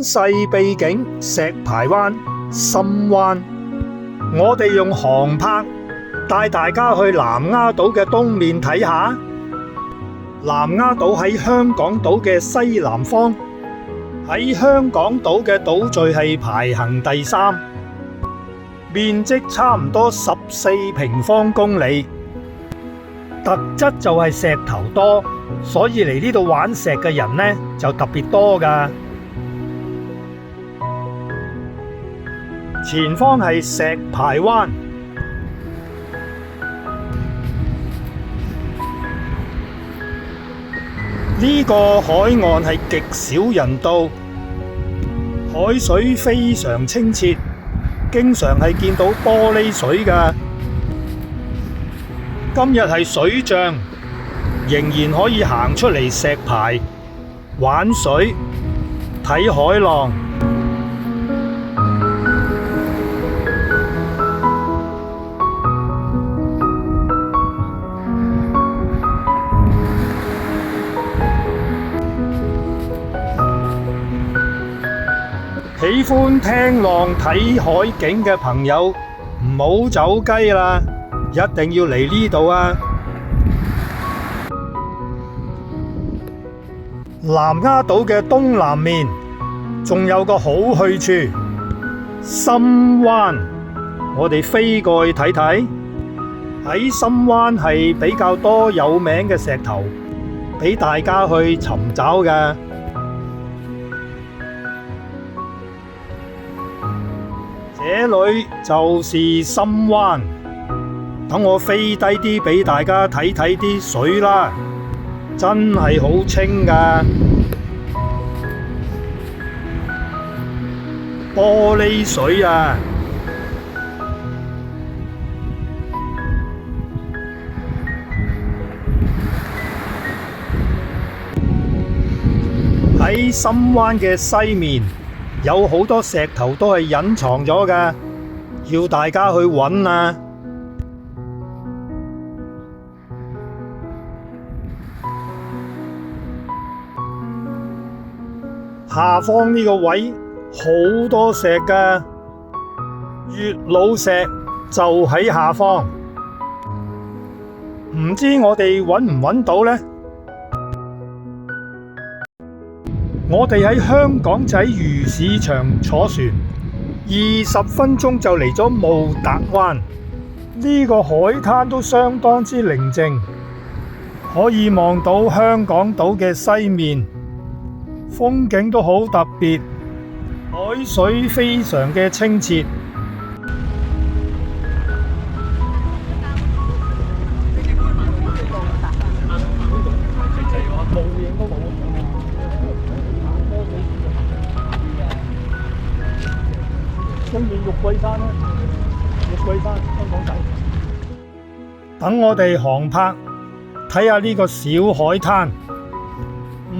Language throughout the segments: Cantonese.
世秘境石排灣深灣，我哋用航拍帶大家去南丫島嘅東面睇下。南丫島喺香港島嘅西南方，喺香港島嘅島嶼係排行第3，面積差唔多14平方公里，特質就係石頭多，所以嚟呢度玩石嘅人呢就特別多㗎。前方係石排灣，呢個海岸係極少人到，海水非常清澈，經常係見到玻璃水㗎。今日係水漲，仍然可以行出嚟石排玩水、睇海浪。喜歡聽浪睇海景嘅朋友，唔好走雞啦，一定要嚟呢度啊！南丫島嘅東南面仲有個好去處深灣，我哋飛過去睇睇。喺深灣係比較多有名嘅石頭，俾大家去尋找嘅。這裏就是深灣，等我飛低啲俾大家睇睇啲水啦，真係好清㗎，玻璃水啊！喺深灣嘅西面，有好多石頭都係隱藏咗㗎，要大家去揾啊！下方呢個位好多石㗎，月老石就喺下方，唔知我哋揾唔揾到呢？我哋喺香港仔魚市場坐船，20分鐘就嚟咗霧達灣。呢個海灘都相當之寧靜，可以望到香港島嘅西面，風景都好特別，海水非常嘅清澈。對面玉桂山咧，玉桂山香港仔。等我哋航拍睇下呢個小海灘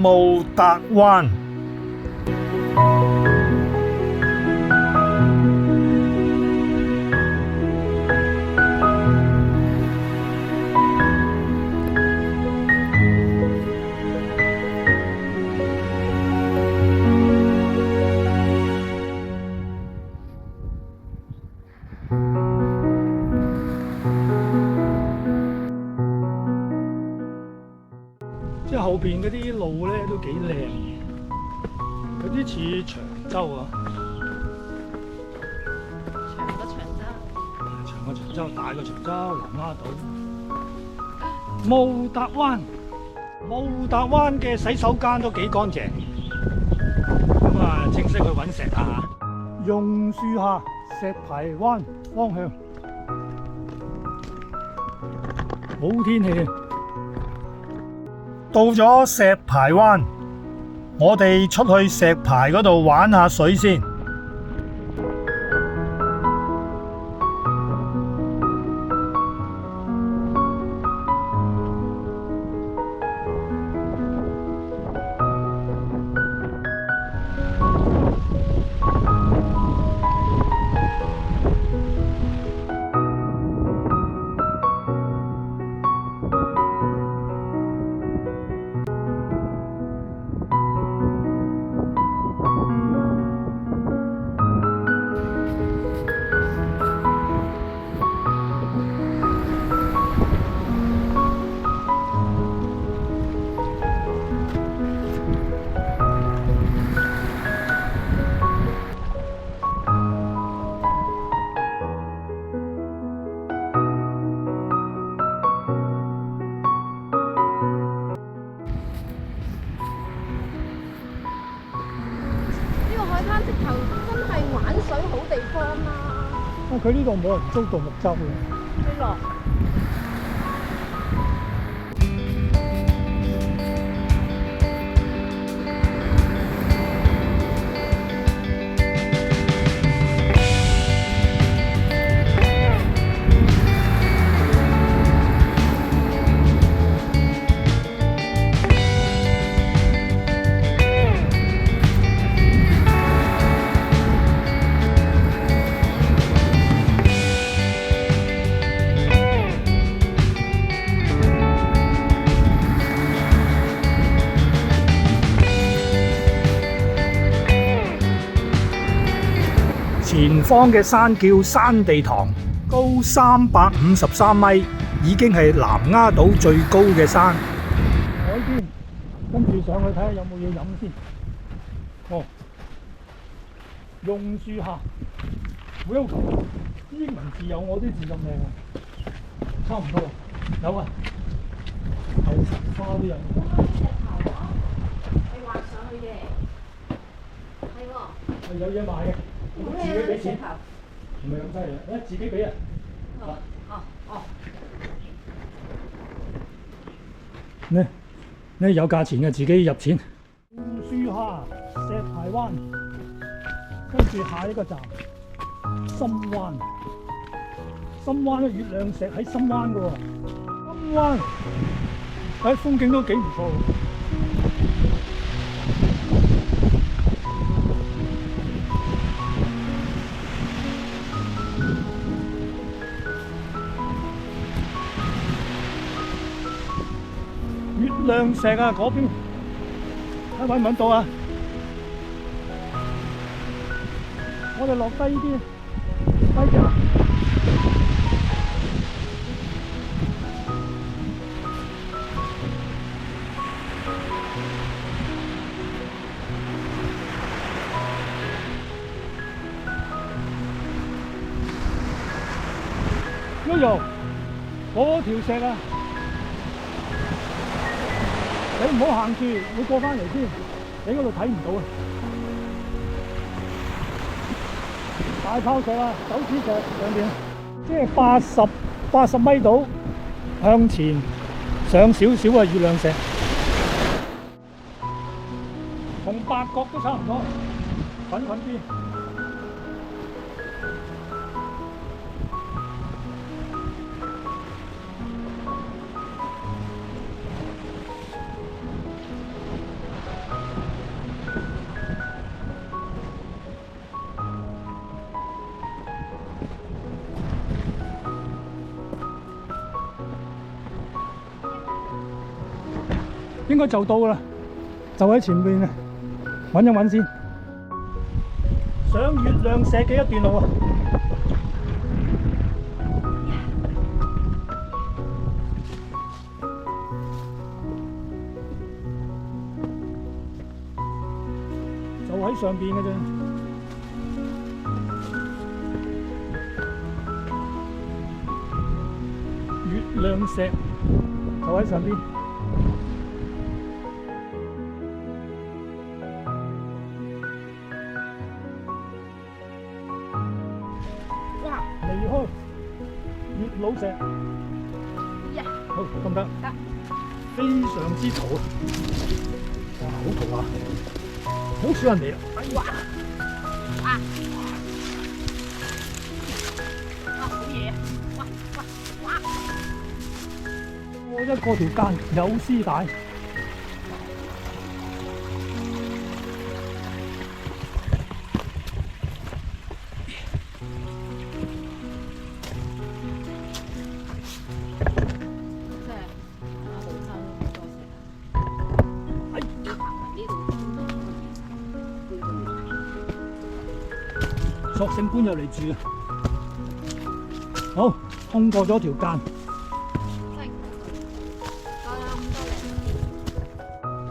霧達灣。即係後邊嗰啲路咧都幾靚，有啲似長洲啊。長過長洲，長過長洲，大過長洲，南丫島。霧達灣，霧達灣嘅洗手間都幾乾淨。咁啊，正式去揾石啊！榕樹下石排灣方向，好天氣。到咗石排灣，我哋出去石排嗰度玩下水先。頭真係玩水好地方啦。佢呢度冇人租獨木舟嘅。係咯。前方嘅山叫山地堂，高353米，已經係南丫島最高嘅山。海邊，跟住上去睇下有冇嘢飲先。哦，榕樹下 ，Welcome， 英文字有我啲字咁靚啊，差唔多有啊，牛神花都有。你畫上去嘅，係喎。係有嘢賣嘅。自己俾錢，唔係咁犀利，自己俾啊！呢有價錢嘅自己入錢。烏樹下石排灣，跟住下一個站深灣。深灣嘅月亮石喺深灣嘅喎，深灣喺風景都幾唔錯。月亮石啊，嗰邊睇揾唔揾到啊？我哋落低啲，低啲啊！嗰度嗰條石啊！你唔好行住，會過返嚟先。你嗰度睇唔到啊！大炮石啊，手指石上邊，即係80米度向前上少少啊！月亮石同八角都差唔多，近啲。應該就到啦，就喺前面啊！揾一揾先，上月亮石嘅一段路啊！就喺上邊嘅啫，月亮石就喺上邊。離開月老石，好得唔得？得，非常之嘈啊！哇，好嘈啊！好少人嚟啊！哇！好嘢！哇！我一個條間有絲帶。索性搬入嚟住啊！好，通過咗條間。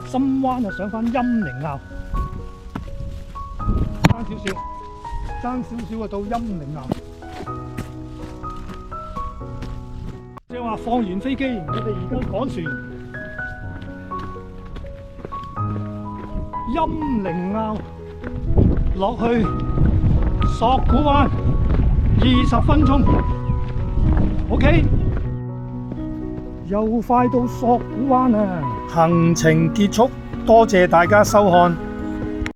深灣啊，上返陰靈坳，爭少少啊，到陰靈坳。即係話放完飛機，我哋而家趕船，陰靈坳。落去索罟灣20分鐘。OK， 又快到索罟灣啦，行程結束，多謝大家收看。